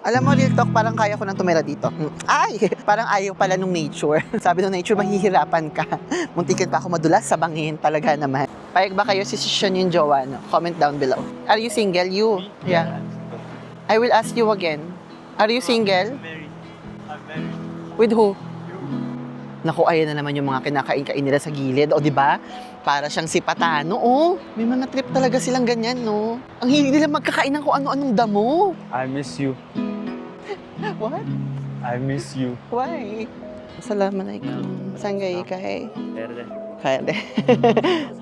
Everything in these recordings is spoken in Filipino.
Alam mo, real talk, parang kaya ko nang tumira dito. Ay! Parang ayaw pala nung nature. Sabi nung nature, mahihirapan ka. Muntikin pa ako madulas sa bangin. Talaga naman. Payag ba kayo sisisyon yung jowa, no? Comment down below. Are you single? You? Yeah. I will ask you again. Are you single? I'm married. With who? Naku, ayan na naman yung mga kinakain-kain nila sa gilid. O, di ba? Para siyang si Patano. Oh, may mga trip talaga silang ganyan, no? Ang hilig nila magkakain ng kung ano-anong damo. I miss you. What? I miss you. Why? Assalamualaikum. Saan kayo kay? Verde. Kaya de.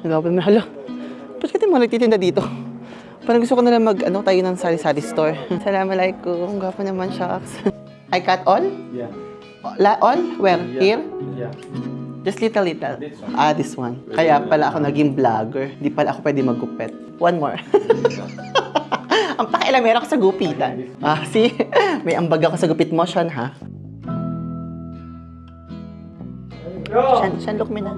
Nagapin mo, hala. Ba't ka mo nagtitinda dito? Parang gusto ko na lang tayo ng sari-sari store. Assalamualaikum. Gwapo naman, shucks. I cut all? Yeah. All? Where? Here? Yeah. Just little. This one. Ah, this one. Kaya pala ako naging vlogger. Di pala ako pwede maggupit. One more. Ang pakialamera ko sa gupitan. Ah, see? May ambag ako sa gupit mo, Sean, ha? Sean, look me na.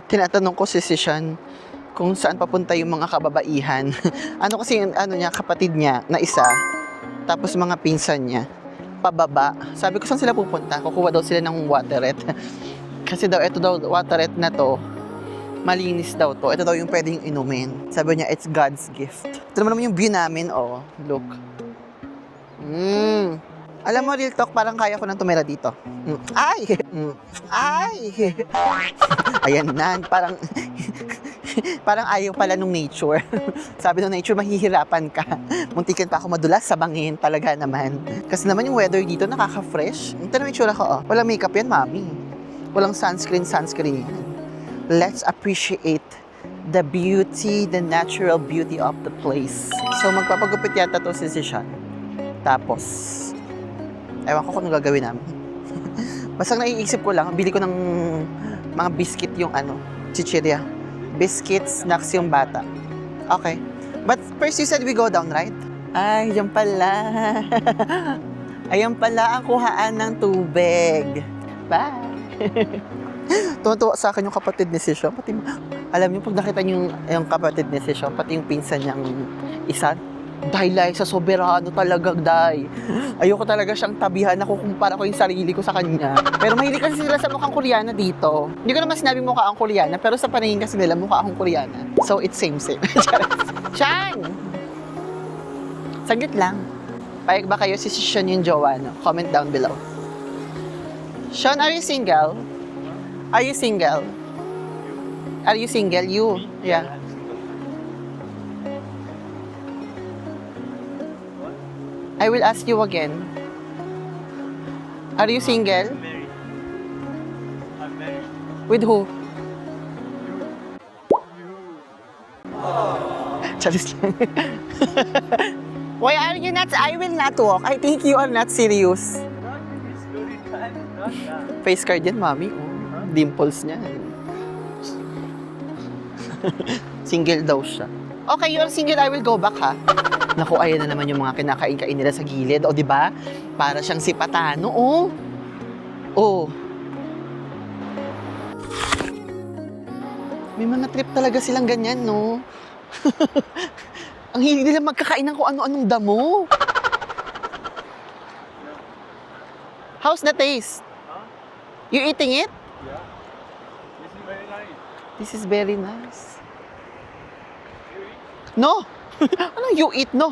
Tinatanong ko si Sean kung saan papunta yung mga kababaihan. Ano kasi yung kapatid niya na isa, tapos mga pinsan niya, pababa. Sabi ko, saan sila pupunta? Kukuha daw sila ng waterette. Kasi daw, ito daw, waterette na to, malinis daw to. Ito daw yung pwedeng inumin. Sabi niya, it's God's gift. Ito naman yung view namin, oh. Look. Alam mo, real talk, parang kaya ko nang tumira dito. Ay! Ay! Ayan na, parang parang ayaw pala nung nature. Sabi nung nature, mahihirapan ka. Muntikin pa ako madulas sa bangin. Talaga naman. Kasi naman yung weather dito, nakaka-fresh. Ito na yung itsura ko, oh. Walang makeup yan, mami. Walang sunscreen yan. Let's appreciate the beauty, the natural beauty of the place. So, magpapagupit yata to si Sean. Tapos, ewan ko kung ano gagawin namin. Basta naiisip ko lang, bili ko ng mga biscuit yung chichirya. Biscuits, snacks yung bata. Okay. But first you said we go down, right? Ay, yan pala. Ayan pala ang kuhaan ng tubig. Bye! Tuwa sa akin yung kapatid ni Sean. Pati, alam niyo, pag nakita niyo yung kapatid ni Sean, pati yung pinsan niyang isa, dahil sa soberano talaga, day. Ayoko talaga siyang tabihan. Nakukumpara ko yung sarili ko sa kanya. Pero mahilig kasi sila sa mukhang Koreana dito. Hindi ko naman sinabi mukha ang Koreana, pero sa paningin kasi nila mukha akong Koreana. So, it's same. Sean! Saglit lang. Payag ba kayo sisisyon yung jowa, no? Comment down below. Sean, are you single? Are you single? Are you single? You? Yeah. I'm single. I will ask you again. Are you single? I'm married. I'm married. With who? Charis lang. Why are you not? I will not walk. I think you are not serious. Not this story time. Not that. Face card yan, mami. Oh, dimples niya. Single daw siya. Okay, you're single. I will go back, ha? Naku, ayan na naman yung mga kinakain-kain nila sa gilid. O, di ba? Para siyang si Patano. Oh. Oh. May mga trip talaga silang ganyan, no? Ang hilig nila magkakain ng kung ano-anong damo. How's the taste? Huh? You eating it? Yeah. This is very nice. This is very nice. You eat? No! Ano you eat, no?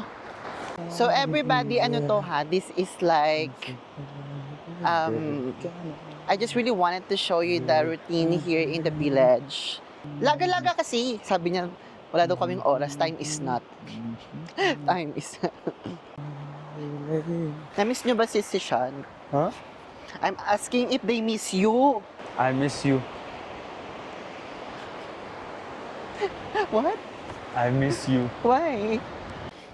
So everybody, this is like, I just really wanted to show you the routine here in the village. Laga-laga kasi, sabi niya, wala daw kaming oras, time is not. Time is not. Na-miss niyo ba si Sean? Huh? I'm asking if they miss you. I miss you. What? I miss you. Why?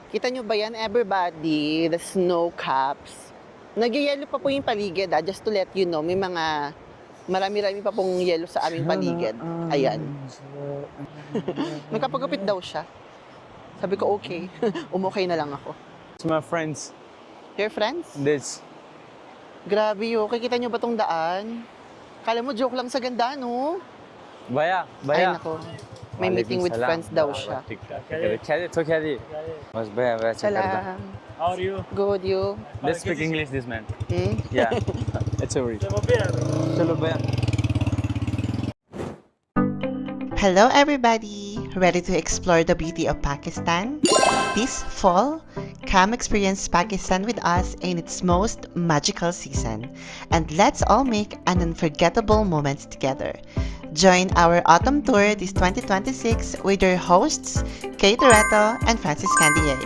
Kita nyo ba yan, everybody? The snow caps. Nagyayelo pa po yung paligid, just to let you know. May mga marami-rami pa pong yelo sa aming paligid. Ayan. Magkapagupit daw siya. Sabi ko, okay. Okay na lang ako. It's my friends. Your friends? This. Grabe yun. Kikita nyo ba tong daan? Kala mo joke lang sa ganda, no? Baya, Ay, baya. nako. May meeting with friends daw siya. Khadi, to khadi. Bas baya, baya check karda. Salam. How are you? Good, you? Let's speak English, this man. Hmm? Yeah. It's over. Chalo baya. Hello everybody! Ready to explore the beauty of Pakistan? This fall, come experience Pakistan with us in its most magical season. And let's all make an unforgettable moments together. Join our autumn tour this 2026 with your hosts, Kate Toretto and Francis Candier.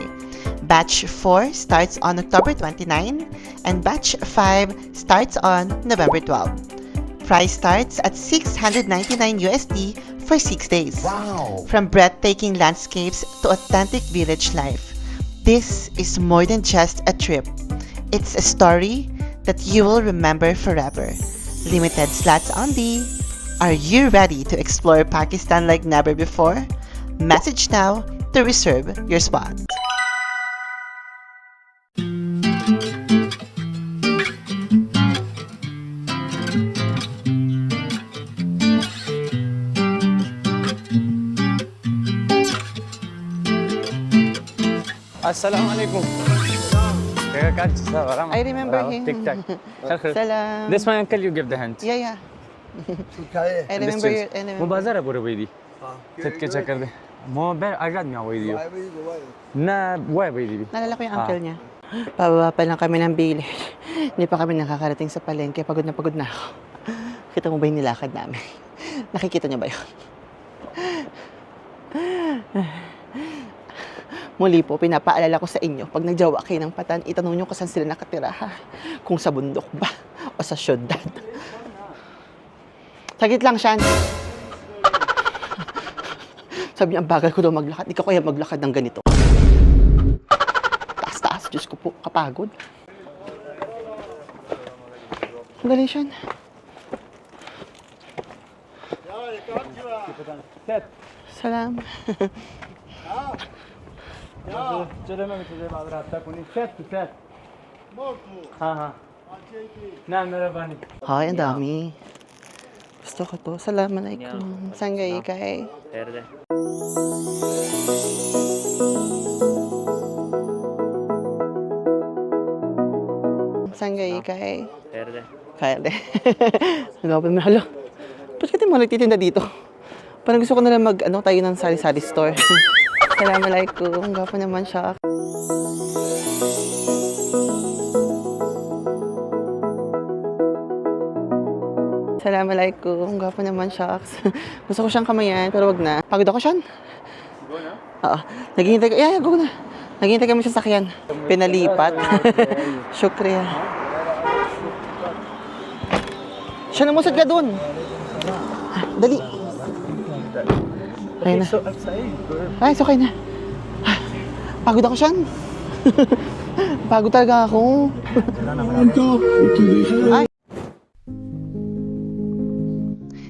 Batch 4 starts on October 29 and Batch 5 starts on November 12. Price starts at $699 USD for 6 days. Wow! From breathtaking landscapes to authentic village life, this is more than just a trip. It's a story that you will remember forever. Limited slots only. Are you ready to explore Pakistan like never before? Message now to reserve your spot. Assalamu alaikum. Kaya catch sa waram. I remember him. TikTok. Salam. This my uncle, you give the hand. Yeah. I remember your... I remember. مو بازار ابو ربيدي تتك چکر دے مو بیر اگاد میں ویدیو نا وای ویدیو Nalala ko yung uncle niya. Pababa pa lang kami ng village. Hindi pa kami nakakarating sa palengke. Pagod na ako. Kita mo ba yung nilakad namin? Nakikita niyo ba yun? Muli po, pinapaalala ko sa inyo, pag nagjawa kayo ng Patan, itanong nyo kung saan sila nakatira, ha? Kung sa bundok ba o sa syudad. Sagit lang, Shan. Sabi niya, ang bagal ko daw maglakad. Di ka kaya maglakad ng ganito. Taas-taas, Diyos ko po, kapagod. Sandali, Shan. Salam. चलो मैं तुझे बाद रास्ता कोनी set set हाँ हाँ ना मेरा पानी Ay, ang dami. Gusto ko to. Assalamualaikum. Saan kayo kay? Saan kayo kay? Kaya de. Nagapin mo, halo. Ba't ka mo nagtitinda dito? Parang gusto ko na lang tayo ng sari-sari store. Assalamualaikum. Ang gwapo naman siya. Assalamualaikum. Ang gwapo naman siya. Gusto ko siyang kamayan, pero wag na. Pagod ako, Shan. Go na Oo. Naghihintay ka. Yeah, go na. Naghihintay kami sa sakyan. Pinalipat. Syukriya. Siya, namusad ka dun. Dali. Ayun na. Ay, it's okay na. Pagod ako, Shan. Pagod talaga ako. Ay.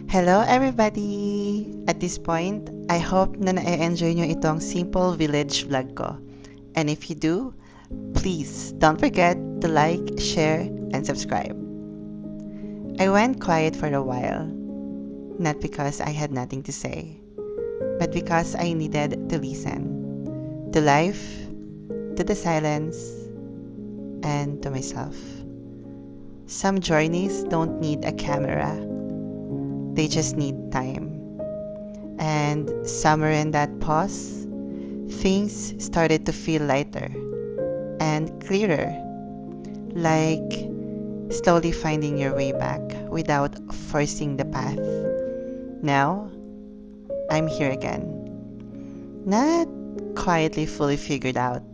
Hello everybody! At this point, I hope na na-enjoy nyo itong simple village vlog ko. And if you do, please don't forget to like, share, and subscribe. I went quiet for a while, not because I had nothing to say, but because I needed to listen. To life, to the silence, and to myself. Some journeys don't need a camera. They just need time. And somewhere in that pause, things started to feel lighter and clearer. Like slowly finding your way back without forcing the path. Now, I'm here again. Not quietly fully figured out,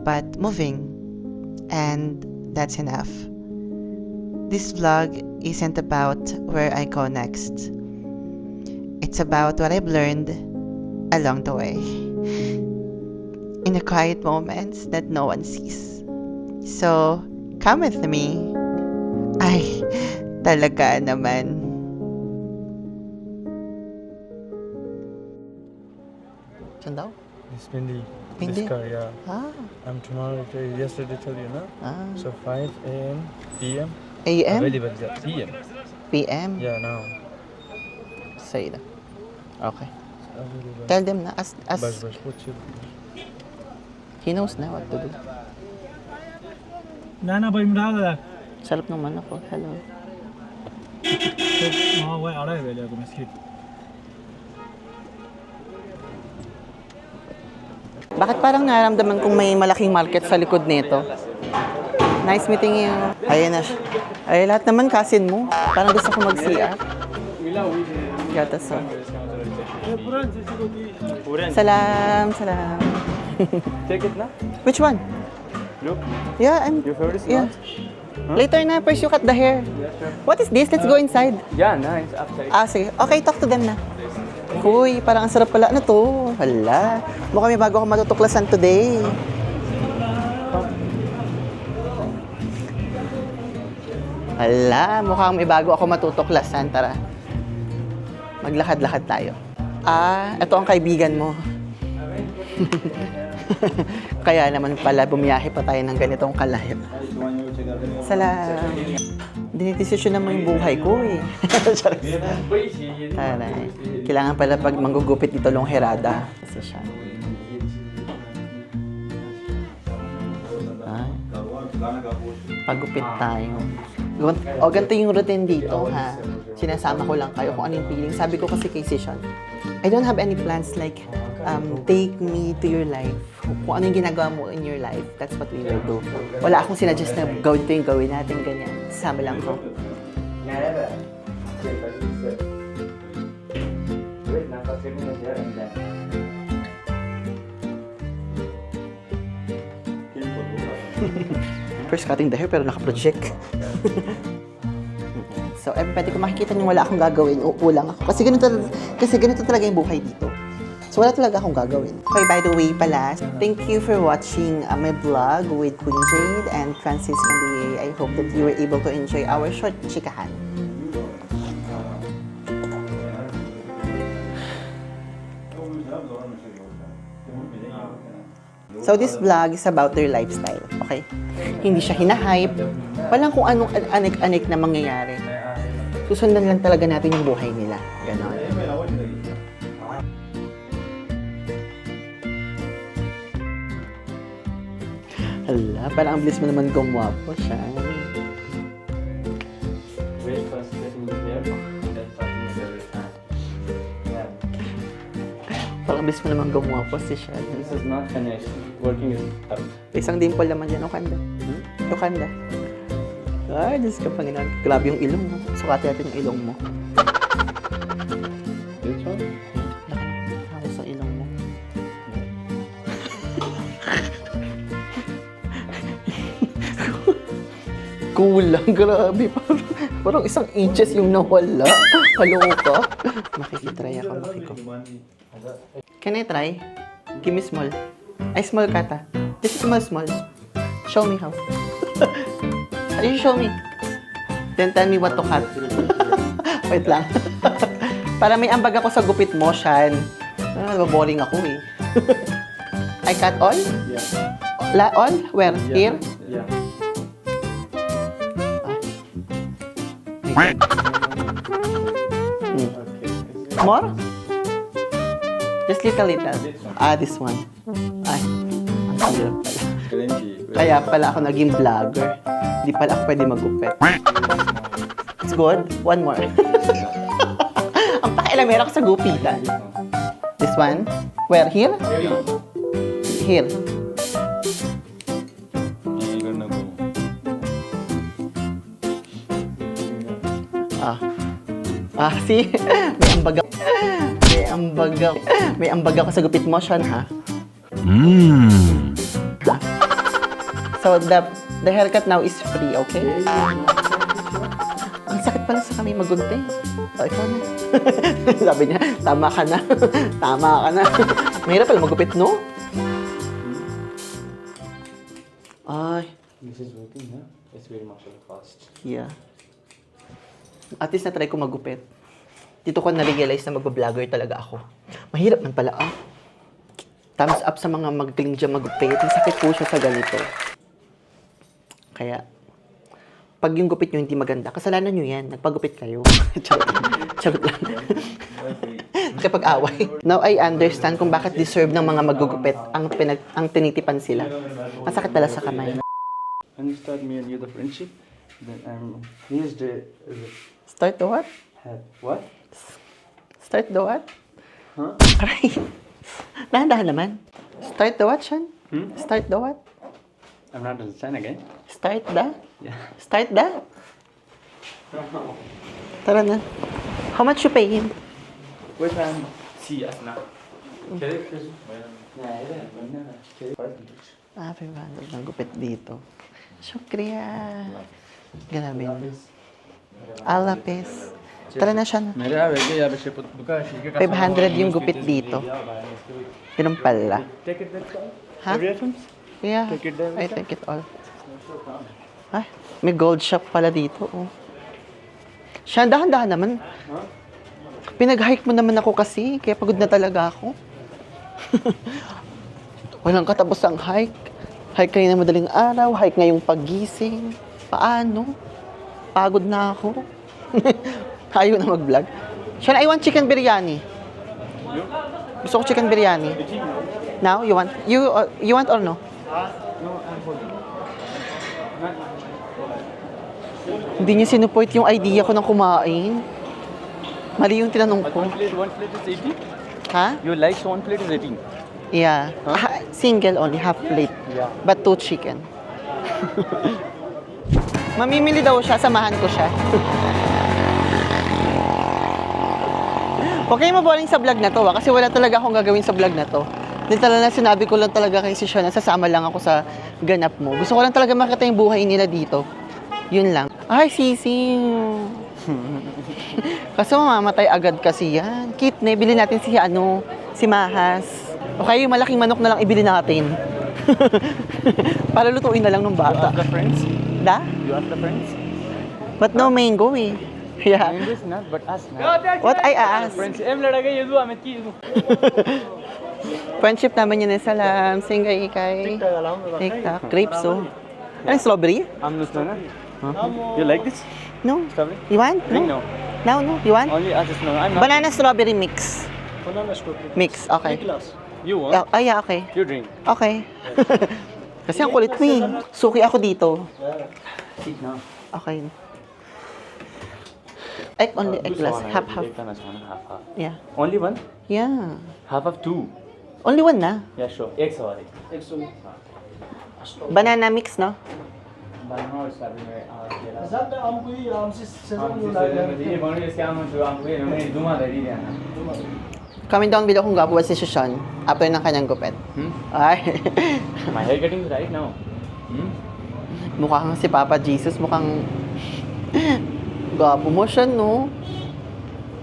but moving. And that's enough. This vlog isn't about where I go next. It's about what I've learned along the way. In the quiet moments that no one sees. So, come with me. Ay, talaga naman. Saan daw? Spindi Hindi. This car, yeah. Ah. I'm tomorrow, yesterday tell you, no? Ah. So 5 a.m. p.m. AM? Available there. p.m. PM? Yeah, now. Say that. Okay. Available. Tell them na as Bus, what's your... he knows na what to do. Nana boy murada. Sarap ng manok ko. Hello. Mga way aray bele ako miskit. Bakit parang naramdaman kong may malaking market sa likod nito? Nice meeting you. Ayan na siya. Ay, lahat naman kasin mo. Parang gusto ko mag-CR. Gata so. Salam, salam. Take it na? Which one? Look. Yeah, I'm... Your favorite Yeah. slot? Later na, first you cut the hair. Yeah, sure. What is this? Let's go inside. Yeah, nice. Upside. Ah, sige. Okay, talk to them na. Uy, parang ang sarap pala. Ano to? Hala. Mukhang may bago ako matutuklasan today. Hala, mukhang may bago ako matutuklasan. Tara. Maglakad-lakad tayo. Ah, ito ang kaibigan mo. Kaya naman pala, bumiyahe pa tayo ng ganitong kalayo. Salam. Dinidesisyon naman yung buhay ko eh. Taray. Kailangan pala pag manggugupit dito longherada. Kasi siya. Ay. Pagupit tayo. O, ganito yung routine dito, ha? Sinasama ko lang kayo kung ano yung feeling. Sabi ko kasi kay Sishan, I don't have any plans like, take me to your life. Kung ano yung ginagawa mo in your life, that's what we will do. Wala akong sinadjust na gawin ito yung gawin natin, ganyan. Sama lang ko. First cutting the hair pero naka-project. So, pwede ko makikita niyo wala akong gagawin. Uupo lang ako. Kasi ganito talaga yung buhay dito. So, wala talaga akong gagawin. Okay, by the way pala, thank you for watching my vlog with Queen Jade and Francis Candier. I hope that you were able to enjoy our short chikahan. So, this vlog is about their lifestyle, okay? Hindi siya hinahype. Walang kung anong anik-anik na mangyayari. Susundan lang talaga natin yung buhay nila. Ganon. Hala, parang ang bilis mo naman gumwapo siya. Wait, first getting here, then talking with every time. Yeah. Parang ang bilis mo naman gumwapo si siya. This is not finished. Working is up. Isang dimple naman yan, Okanda. Okanda. Ay, Diyos ka, Panginoon. Grabe yung ilong mo. Sukati natin yung ilong mo. This one? Ako sa ilong mo. Kulang, grabe. Parang isang inches yung nawala. Kaloka. Makikitry ako, Can I try? Give me small. Ay, small kata. This is small. Show me how. You show me. Then tell me what to cut. Wait lang. Para may ambag ako sa gupit mo, Shan. Boring ako eh. I cut all? Yeah. All? Where? Here? Yeah. Hmm. Okay. More? Just little. Ah, this one. Ay, ang hirap pala. Kaya pala ako naging vlogger. Hindi pala ako pwede magupit. It's good? One more. Ang pakialamera ko sa gupitan. This one? Where? Here? Here. See? May ambag ako sa gupit mo, Sean, ha? So, the haircut now is free, okay? Ang sakit pala sa kami magunti. O, ikaw na. Sabi niya, tama ka na. Tama ka na. Mahirap pala magupit, no? Ay. This is working, huh? It's very much fast. Yeah. At least na-try ko magupit. Dito ko na-realize na mag-vlogger talaga ako. Mahirap man pala, ah. Thumbs up sa mga magaling dyan magupit. Masakit po siya sa ganito. Kaya, pag yung gupit nyo hindi maganda, kasalanan nyo yan. Nagpagupit kayo. Charot lang. Kapag away. Now, I understand kung bakit deserve ng mga magugupit ang tinitipan sila. Masakit pala sa kamay. When you start me and you the friendship, then he's the Start the what? what? Start the what? Huh? Aray. Dahan-dahan naman. Start the what, Sean? Start the what? I'm not understand again. Start the? Yeah. Start the? Tara na. How much you pay him? Which one? See us now. Ah, 500 ng gupit dito. Shukriya. Grabe. Alapis. Tara na siya na. 500 yung gupit dito. Ganun pala. Take it that time. Ha? Yeah. Take it there, I take it all. Ay, may gold shop pala dito. Oh. Siya, dahan-dahan naman. Pinag-hike mo naman ako kasi, kaya pagod na talaga ako. Walang katapos ang hike. Hike kayo na madaling araw, hike ngayong pagising. Paano? Pagod na ako. Ayaw na mag-vlog. Siya, I want chicken biryani. Gusto ko chicken biryani. Now, you want? You want or no? No, I'm holding. Hindi niya sinupport yung idea ko ng kumain. Mali yung tinanong ko. One plate is 80. Ha? You like so one plate is 18. Yeah. Single only, half plate. Yeah. But 2 chicken. Mamimili daw siya, samahan ko siya. Huwag kayo maboring sa vlog na to, kasi wala talaga akong gagawin sa vlog na to. Hindi talaga sinabi ko lang talaga kay si Sean na sasama lang ako sa ganap mo. Gusto ko lang talaga makita yung buhay nila dito. Yun lang. Ay, sising. Kasi mamamatay agad kasi yan. Kit na, ibili natin si Mahas. O kaya yung malaking manok na lang ibili natin. Para lutuin na lang ng You bata. ask the friends? Da? You ask the friends? But no mango eh. Yeah. English not, but us not. What I asked. Friends, em lada gay yedu amit ki yedu. Friendship naman yun eh. Salam. Singay ikay. TikTok. Grapes oh. Ano strawberry? I'm not na. You like this? No. Strawberry? You want? Drink No. no. No, no. You want? Only us is no. I'm not. Banana strawberry mix. Banana strawberry. Mix. Okay. You want? Yeah, ay, yeah, okay. You drink. Okay. Kasi ang kulit mo eh. Suki ako dito. Sit now. Okay. Egg only, egg glass. Half, half. Half. Yeah. Only one? Yeah. Half of two. Only one na. Yeah, sure. Egg sorry. Banana mix, no? Zaten ampuyu yağımsız sezon Comment down below kung gwapo ba si Shoshan after ng kanyang gupit. Ay. My hair getting right now. Mukha kang si Papa Jesus. Mukhang gwapo mo siya, no?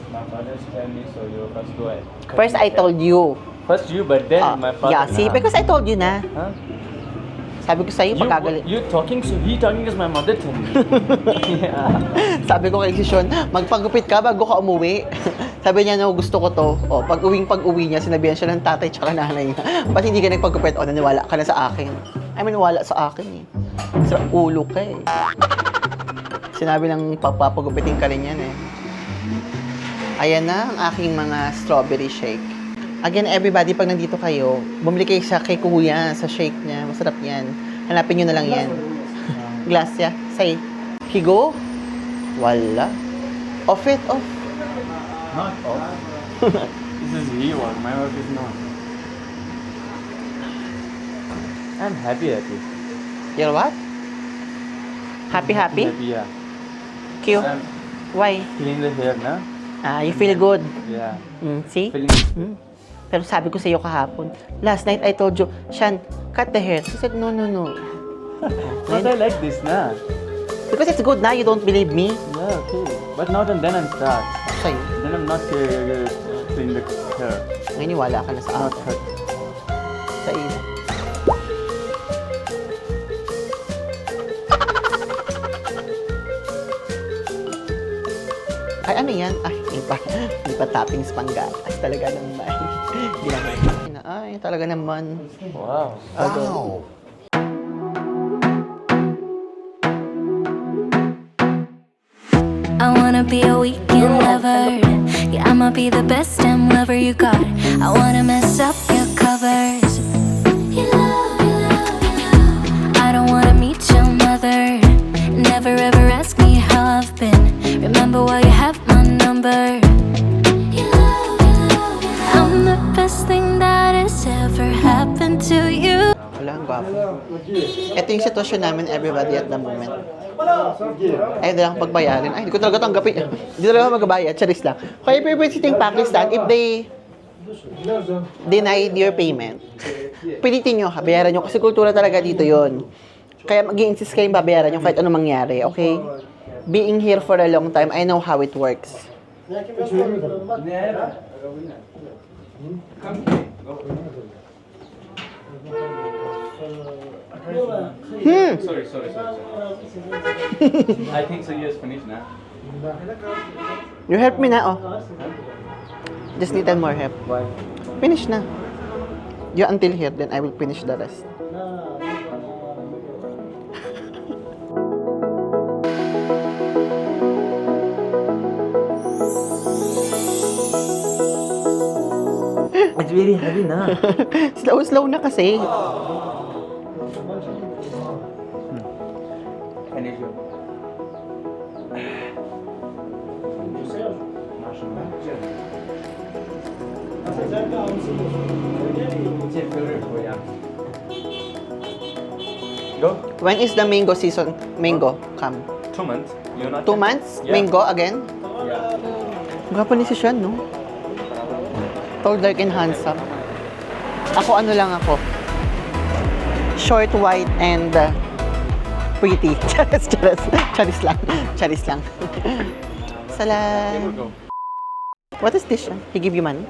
My father tell me so. You first go ahead. First, I told you. First you, but then my father. Yeah, see? Because I told you na. Huh? Sabi ko sa'yo, pagkagalit. You talking so he talking is my mother told me. Yeah. Sabi ko kay Shoshan, magpagupit ka bago ka umuwi. Sabi niya, no, gusto ko to. O, pag-uwi niya, sinabihan siya ng tatay tsaka nanay niya. Ba't hindi ka nagpagupit? O, naniwala ka na sa akin. I mean, wala sa akin eh. Sa ulo ka eh. Sinabi ng papagupitin ka rin yan eh. Ayan na ang aking mga strawberry shake. Again, everybody, pag nandito kayo, bumili kayo kay kuya sa shake niya. Masarap yan. Hanapin nyo na lang yan. Glass ya. Say, higo? Wala. Off it, off. Not off. This is he work. My work is not. I'm happy. You're what? Happy? Happy, yeah. Cute. I'm Why? feeling the hair, na? You feel good. Yeah. See? Feeling. Pero sabi ko sa iyo kahapon, last night I told you, Shan, cut the hair. She said, no. But I like this, na? Because it's good na, you don't believe me. Yeah, okay. But not and then I'm start. Sa'yo. Then I'm not clean the hair. Ngayon, wala ka na sa Not akin. cut. Sa iyo. Ay, ano yan? Ay, hindi pa toppings pang gatas talaga naman. Ginamay. Ay, Ay, talaga naman. Wow. I wanna be a weekend lover. Yeah, I'ma be the best damn lover you got. I wanna mess up your covers. You love, you love, you love. I don't wanna meet your mother. Never ever ask me how I've been. Remember why you have my number. You love, you love, you love. I'm the best thing that has ever happened to you. Wala, ang gwapo. Ito yung sitwasyon namin, everybody at the moment. Ay, hindi lang pagbayarin. Ay, hindi ko talaga tanggapin. Hindi talaga ako magbabayad. Charis lang. Kaya visiting Pakistan, if they denied your payment, pilitin nyo, bayaran nyo. Kasi kultura talaga dito yon. Kaya mag-i-insist kayong babayaran nyo kahit anong mangyari, okay? Being here for a long time, I know how it works. Sorry. I think so. Yes, finished now. You help me na, oh. Just little more help. Why? Finish na. You until here, then I will finish the rest. It's very heavy na. Slow na kasi. Finish. What's your favorite food? Yeah. Go. When is the mango season? Mango come. 2 months. You're not. 2 months? Yeah. Mango again? Yeah. Gwapo ni si Sean, no? Tall, dark, and handsome. Ako, ano lang ako. Short, white, and pretty. Charis lang. Salam. Go. What is this? He give you money?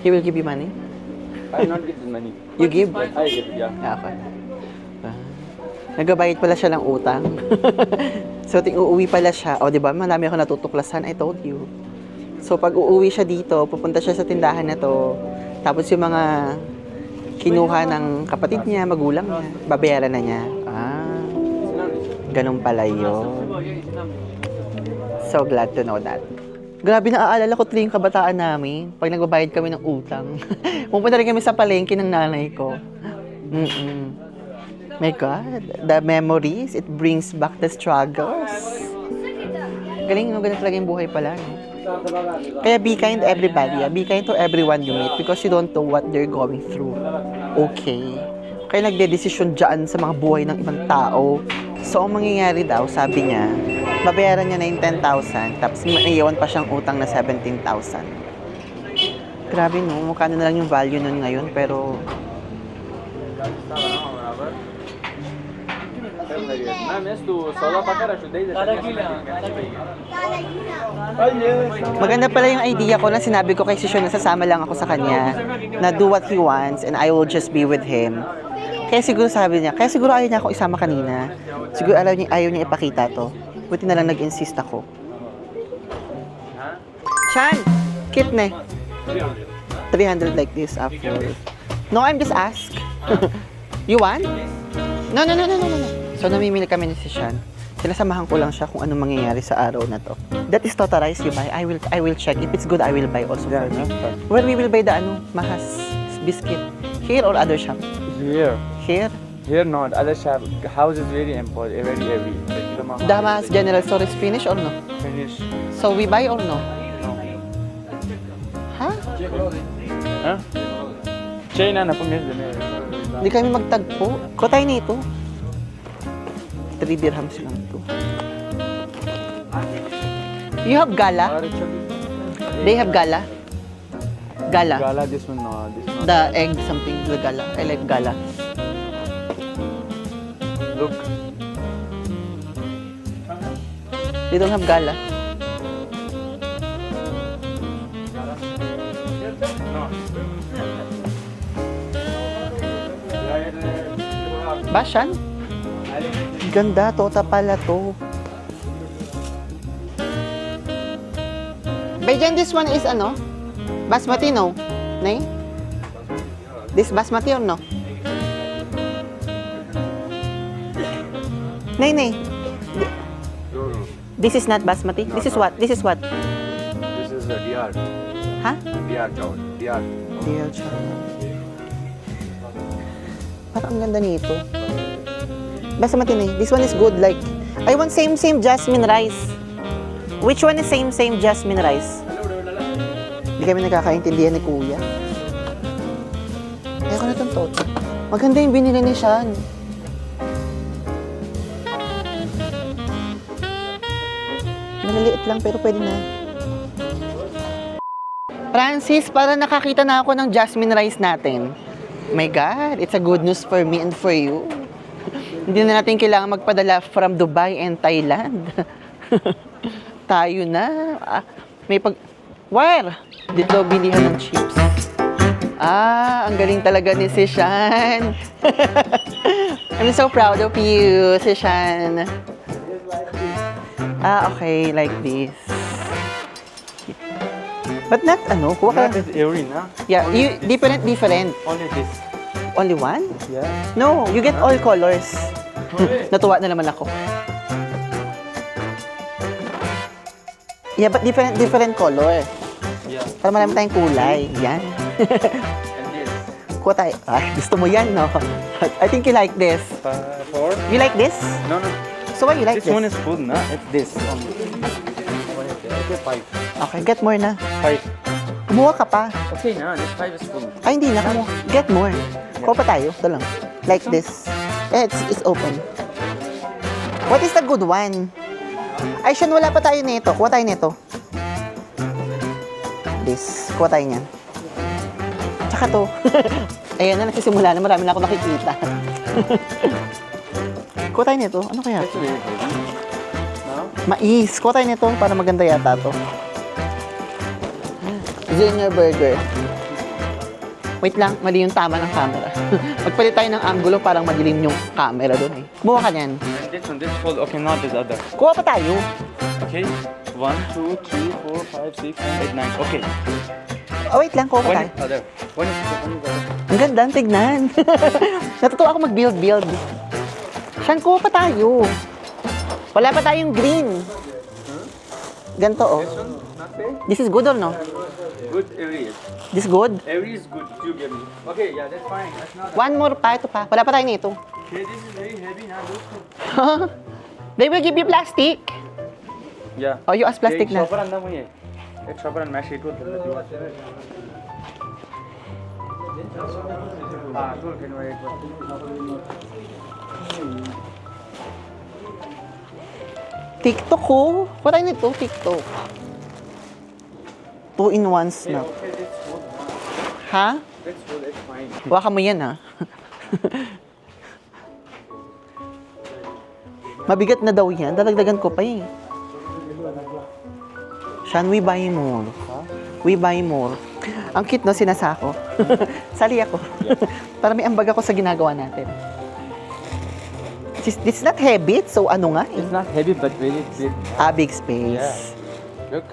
He will give you money? I not get the money. You give? I get it. Yeah. Yeah, okay. Nagbabayad pala siya ng utang. So, uuwi pala siya. O, di ba? Marami ako natutuklasan. I told you. So, pag uuwi siya dito, pupunta siya sa tindahan na to. Tapos yung mga kinuha ng kapatid niya, magulang niya, babayaran na niya. Ah, ganun pala yun. So, glad to know that. Grabe, naaalala ko tuloy yung kabataan namin. Pag nagbabayad kami ng utang. Pupunta rin kami sa palengke ng nanay ko. My God, the memories, it brings back the struggles. Galing, no? Ganun talaga yung buhay pala, no? Kaya be kind to everybody, be kind to everyone you meet because you don't know what they're going through. Okay? Kaya nagde-desisyon dyan sa mga buhay ng ibang tao. So, ang mangyayari daw, sabi niya, babayaran niya na yung 10,000, tapos may iwan pa siyang utang na 17,000. Grabe, no? Mukha na lang yung value nun ngayon, pero maganda pala yung idea ko na sinabi ko kay Sisyon na sasama lang ako sa kanya, na do what he wants and I will just be with him. Kaya siguro sabi niya, kaya siguro ayaw niya ako isama kanina. Siguro ayaw niya ipakita to. Buti na lang nag-insist ako. Chan, keep na. 300 like this after. No, I'm just ask. You want? No. So, namimili kami ni si Sean. Sinasamahan ko lang siya kung anong mangyayari sa araw na to. That is total rice you buy. I will check. If it's good, I will buy also for me. Where we will buy the Mahas biscuit? Here or other shop? Here. Here? Here not. Other shop. House is very important. Very heavy. The Mahas General Store is finished or no? Finish. So, we buy or no? No. Ha? Huh? China na pumirde na. Hindi kami magtagpo. Ko tayo nito. 3 dirhams lang to. You have gala? They have gala? Gala. Gala, this one no. This one. The egg something, the gala. I like gala. Look. They don't have gala. Bashan? Ganda, tota pala to. Bayjan, this one is ano? Basmati, no? Nay? This basmati or no? Nay, nay. This is not basmati? This is what? This is what? This is a DR. Ha? DR town. DR. Real chow. Parang ang ganda nito. Basmati na eh. This one is good. Like, I want same jasmine rice. Which one is same jasmine rice? Hindi kami nagkakaintindihan ni Kuya. Kaya ko na itong toto. Maganda yung binili ni Sean. Maliliit lang pero pwede na. Francis, para nakakita na ako ng jasmine rice natin. My God, it's a good news for me and for you. Hindi na natin kailangan magpadala from Dubai and Thailand. Tayo na. May pag... Where? Dito bilihan ng chips. Ang galing talaga ni si Sean. I'm so proud of you, si Sean. Okay, like this. But not, kuha ka. That is every, na? Yeah, you, different. Only this. Only one? Yeah. No, you get all colors. Natuwa na naman ako. Yeah, but different color. Yeah. Para marami tayong kulay. Yan. And this. Kuha tayo. Gusto mo yan, no? I think you like this. 4? You like this? No, no. So why you like This one this? is full, na? It's this. One is there. Okay, 5. Okay, get more na. 5. Kumuha ka pa. Okay, na. This 5 is full. Ay, hindi na. Get more. Kuha pa tayo. Ito lang. Like this. It's open. What is the good one? Ay, Sean, wala pa tayo nito. Kuha tayo nito. This. Kuha tayo niyan. Tsaka to. Ayan na, nagsisimula na. Marami na ako nakikita. Kuha tayo nito. Ano kaya? It's really heavy. No? Mais. Kuha tayo nito para maganda yata to. Junior burger. Wait lang, mali yung tama ng camera. Magpalit tayo ng angulo, parang madilim yung camera doon eh. Kumuha ka niyan. And this full. Okay, not this other. Kuha pa tayo. Okay. 1, 2, 3, 4, 5, 6, 7, 8, 9. Okay. Oh, wait lang, kuha pa One tayo. is other. One is other. Ang ganda, tignan. Natutuwa ako mag-build. Saan kuha pa tayo? Wala pa tayong green. Ganto oh. This one, not bad. This is good or no? Good every is. This good? Every is good. You give me. Okay, yeah, that's fine. That's not. One more pa, ito pa. Wala pa tayo nito. Okay, this is very heavy now. Look. They will give you plastic. Yeah. Oh, you ask plastic na. Chopper anda mo ye. Chopper and mash it with the good. Can wait. TikTok ko. Kuha tayo nito, TikTok. 2-in-1s na. Okay, that's good. Ha? That's good. That's fine. Baka mo yan ha. Mabigat na daw yan. Dalagdagan ko pa eh. Sean, we buy more. We buy more. Ang cute no, sinasako. Sali ako. Para may ambag ako sa ginagawa natin. It's not heavy, so ano nga eh. It's not heavy, but very big. Big space. Look.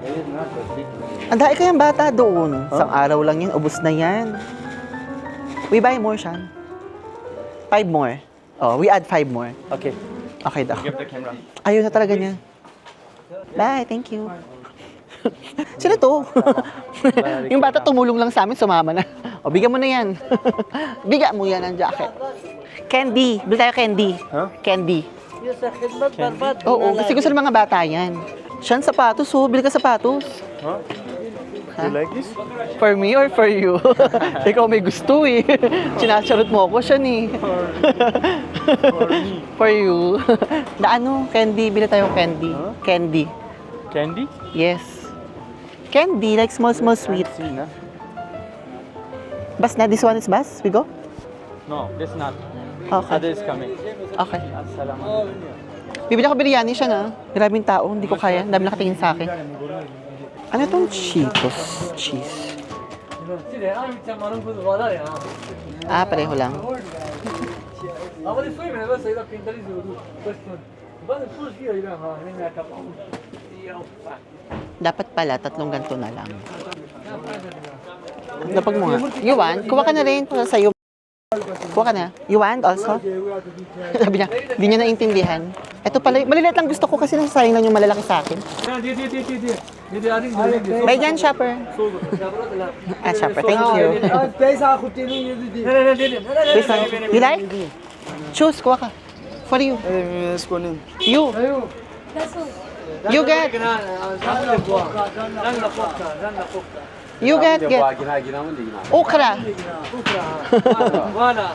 It is not that big. Ang dahil kayang bata doon. Isang araw lang yan, ubos na yan. We buy more, Sean. 5 more. Oh, we add 5 more. Okay. Okay daw. Give the camera. Ayaw na talaga niya. Bye, thank you. Sino to? Yung bata tumulong lang sa amin, sumama na. O, bigyan mo na yan. Bigyan mo yan ang jacket. Candy. Bili tayo candy. Huh? Candy. Oo, kasi gusto ng mga bata yan. Sean, sapatos. Oh, bili ka sapatos. Huh? You like this? For me or for you? Ikaw may gusto eh. Sinacharot mo ako, Sean eh. For you. Na ano? Candy. Bili tayo candy. Huh? Candy. Candy? Yes. Candy, like small sweet. See, na? Bas na, this one is bas? We go? No, this not. Okay. Other is coming. Okay. Assalamu. Bibili ako biryani siya na. Maraming tao, hindi ko kaya. Ang dami nakatingin sa akin. Ano itong Cheetos? Cheese. Pareho lang. Dapat pala, 3 ganito na lang. Lapag mo nga. You want? Kuha ka na rin para sa'yo. Kuha ka na. You want also? Sabi niya, hindi niya naintindihan. Ito pala, maliliit lang gusto ko kasi nasasayang lang yung malalaki sa akin. May dyan, shopper. Ah, shopper. Thank you. This one. You like? Choose, kuha ka. For you. You. You get. You get. Okra.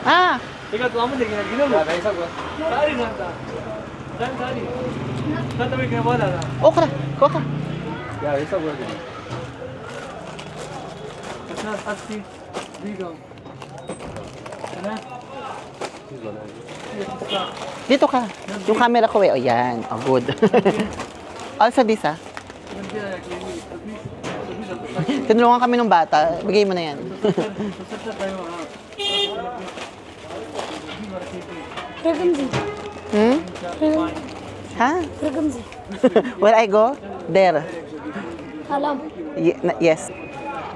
Ah. Okra. Kuha ka. Dito ka. Yung camera ko eh. O yan. Oh, good. Also this ah. Tinulungan kami ng bata. Bigay mo na yan. Hmm? Ha? Where I go? There. Yes.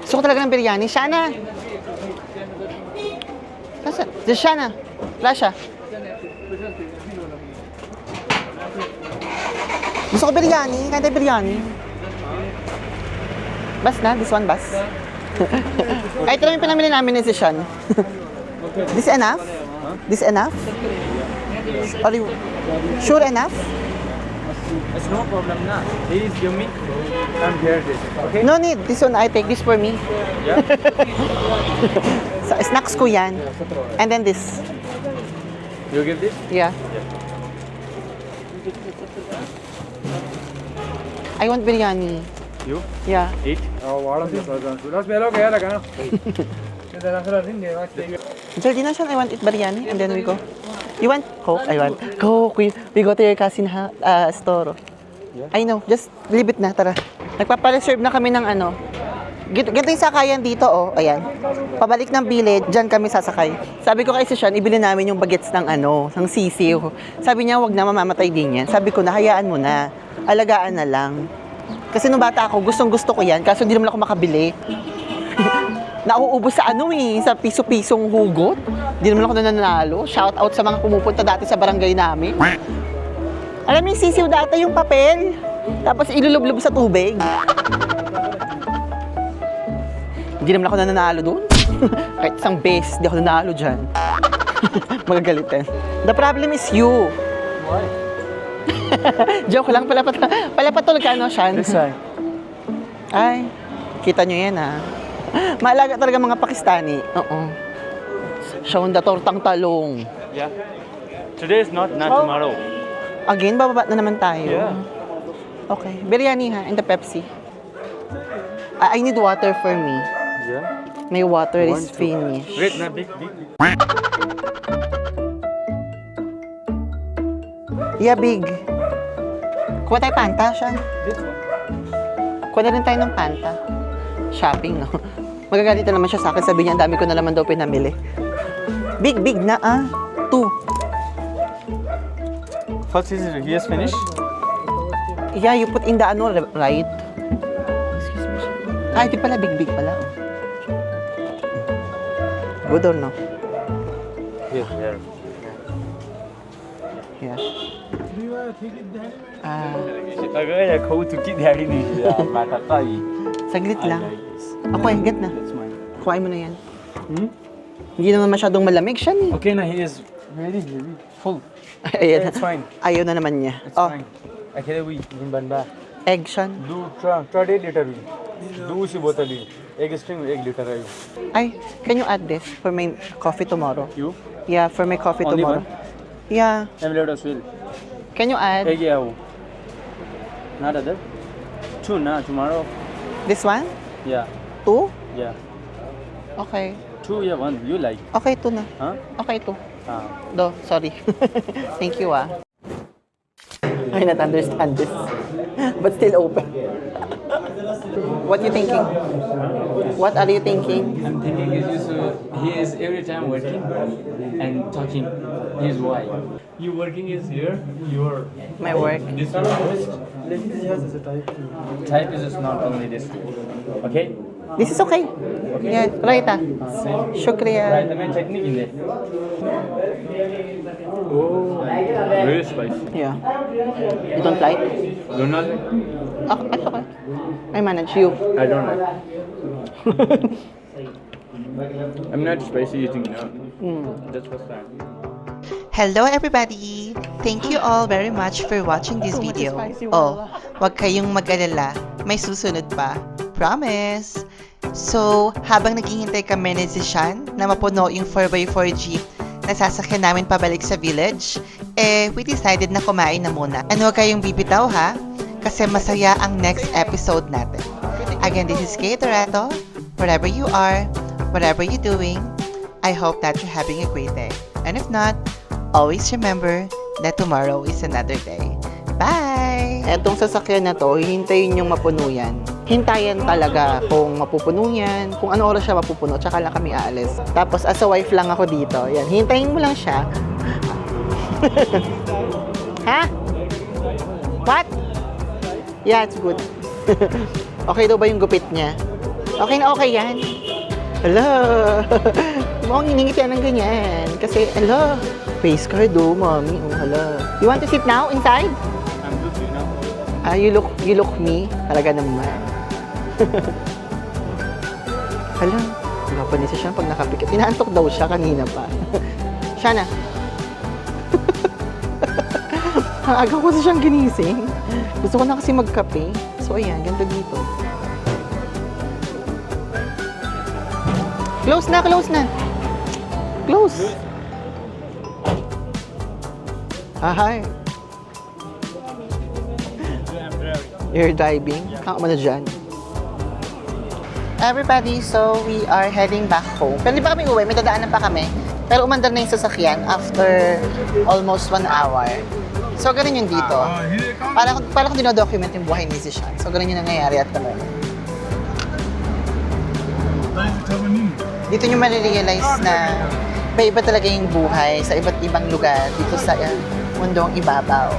Gusto ko talaga ng biryani. Shana! Nasa? Shana! Lasha! Gusto ko biryani. Kaya tayo biryani. Bas na? This one bas? Ay, ito lang yung pinamili namin ni si Sean. This enough? This enough? Are you sure enough? It's no problem na. Please give me. I'm here this. Okay? No need. This one, I take this for me. Yeah. So, snacks ko yan. And then this. You give this? Yeah. I want biryani. You Yeah. eat. Jaldi na siya, I want it biryani. And then we go. You want Coke? I want Coke. We go to your cousin store. Yeah. I know. Just leave it na. Tara. Nagpapareserve na kami ng ano. Ganito yung sakayan dito, oh. Ayan. Pabalik ng village, dyan kami sasakay. Sabi ko kay si Sean, ibili namin yung bagets ng ano, ng sisiw. Sabi niya, wag na, mamamatay din yan. Sabi ko, hayaan mo na. Alagaan na lang. Kasi nung bata ako, gustong gusto ko yan, kaso hindi naman ako makabili. Nauubos sa ano eh, sa piso-pisong hugot. Hindi naman ako nananalo. Shout out sa mga pumupunta dati sa barangay namin. Alam mo yung sisiw dati, yung papel. Tapos ilulublob sa tubig. Hindi naman ako nananalo doon. Kahit isang beses, hindi ako nanalo dyan. Magagalitin. The problem is you. Why? Joke lang, pala patulog ka, no, Sean? This side. Ay, kita nyo yan, ha? Maalaga talaga mga Pakistani. Oo. Sean, the tortang talong. Yeah. Today is not tomorrow. Again, bababa na naman tayo. Yeah. Okay. Biryani, ha? And the Pepsi. I need water for me. Yeah. My water is finished. Wait, na big. Yeah, big. Kuha tayo Fanta, Sean. Kuha na rin tayo ng Fanta. Shopping, no? Magagalit na naman siya sa akin. Sabi niya, ang dami ko na naman daw pinamili. Big na, ah. 2. First is he has finished. Yeah, you put in the ano, right? Excuse me, Sean. Ay, di pala, big pala. Good or no? Here. Yeah. Agaya kau tu kid hari ni. Mata tai. Saglit lang. Ako, get na. That's mine. Kuhain mo na yan. Hindi naman masyadong malamig siya, eh. Okay, na he is very heavy, full. Ayan. It's fine. Ayaw na naman niya. It's Oh, fine. Akhire we ban ba. egg, Sean. Do 1.5 liter we. Do si bottle we. Egg string 1 liter hai. Ay, can you add this for my coffee tomorrow? You? Yeah, for my coffee Only tomorrow. Yeah. Emulator as well. Can you add Egg yeah. Not other. 2 na tomorrow. this one? Yeah. 2? Yeah. Okay. 2 yeah 1. You like? Okay, 2 na. Huh? Okay, 2. Ah. Do, sorry. Thank you, ah. I not understand this. But still open. What you thinking? What are you thinking? I'm thinking he is every time working and talking his wife. You working is here, your My work. this type is just not only this. Okay? This is okay. Yeah, raita. Shukriya. Right, the main technique in there. Oh, very spicy. Yeah. You don't like? Do not like? Okay, it's okay. I manage you. I don't like. I'm not spicy eating now. That's first time. Hello everybody! Thank you all very much for watching this video. Oh, wag kayong mag-alala, may susunod pa. Promise! So, habang naghihintay kami ni Zishan na mapuno yung 4x4 jeep na sasakyan namin pabalik sa village, we decided na kumain na muna. And huwag kayong bibitaw ha, kasi masaya ang next episode natin. Again, this is Kay Toretto. Wherever you are, whatever you're doing, I hope that you're having a great day. And if not, always remember that tomorrow is another day. Bye! Etong sasakyan na to, hihintayin yung mapuno yan. Hintayan talaga kung mapupuno yan, kung ano oras siya mapupuno, tsaka lang kami aalis. Tapos as a wife lang ako dito. Yan, hintayin mo lang siya. Ha? What? Yeah, it's good. Okay daw ba yung gupit niya? Okay na okay yan. Hala! Mukhang hiningitian ng ganyan. Kasi, hala, face card do, mommy. Oh, hala. You want to sit now inside? I'm good now. You look me. Talaga naman. Hala, gapa ni siya pag nakapikit. Inaantok daw siya kanina pa. Siya na. Ang aga ko siyang ginising. Gusto ko na kasi magkape. So, ayan, ganda dito. Close na, close na. Close. Hi. You're driving? Kaka mo na dyan. Everybody, so we are heading back home. Pero di pa kami uwi, may dadaanan pa kami. Pero umandar na yung sasakyan after almost 1 hour. So, ganun yung dito. Parang kung dinodocument yung buhay ni Zishan. So, ganun yung nangyayari at the moment. Dito nyo marirealize na iba talaga yung buhay sa iba't ibang lugar dito sa mundong ibabaw.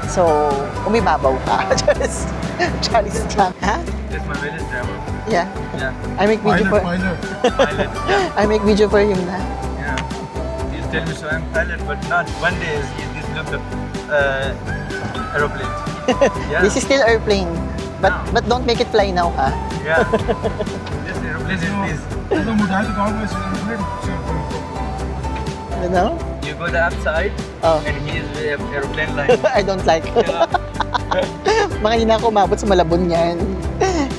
So, umibabaw ka. Charis lang. Ha? That's my village driver. Yeah. Yeah. I make video for Pilot. I make video for him na. Yeah. He's telling me so I'm pilot, but not one day is this look aeroplane. Yeah. This is still airplane. But No. but don't make it fly now, ha? Yeah. This aeroplane is this. You know? You go the upside Oh. and he is the aeroplane line. I don't like. Yeah. Mga hindi na ako umabot sa Malabon yan.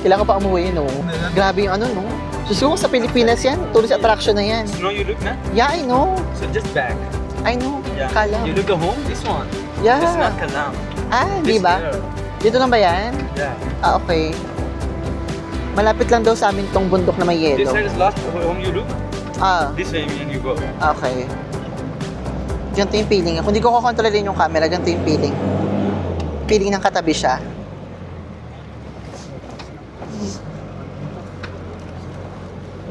Kailangan ko pa umuwi, no? Grabe yung ano, no? Susuko sa Pilipinas yan. Tourist attraction na yan. No, you look na. Yeah, I know. So just back. I know. Yeah. Kalam. You look at home. This one. Yeah. This is not Kalam. Ah, di This ba? here. Dito lang ba yan? Yeah. Ah, okay. Malapit lang daw sa amin tong bundok na may This yelo. side is last home you look. Ah, This way and you go. okay. Ganito yung feeling. Kung hindi ko kukontrolin yung camera, ganito yung feeling. Feeling ng katabi siya.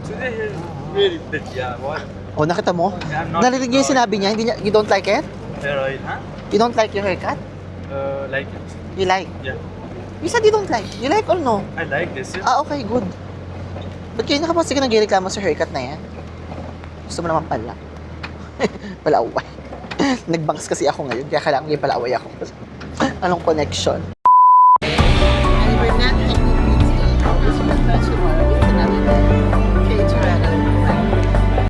Today is really bit. Yeah. What? Oh, nakita mo? Yeah, I'm not- Narinig niyo yung sinabi niya? Hindi niya, you don't like it? Hair oil, huh? You don't like your haircut? Like it. You like? Yeah. You said you don't like. You like or no? I like this. Yeah. Ah, okay, good. Ba't kayo nakapasig ka nagreklamo sa haircut na yan? Gusto mo naman pala. Palaaway. Nagbangs kasi ako ngayon, kaya kailangan maging palaaway ako. Anong connection?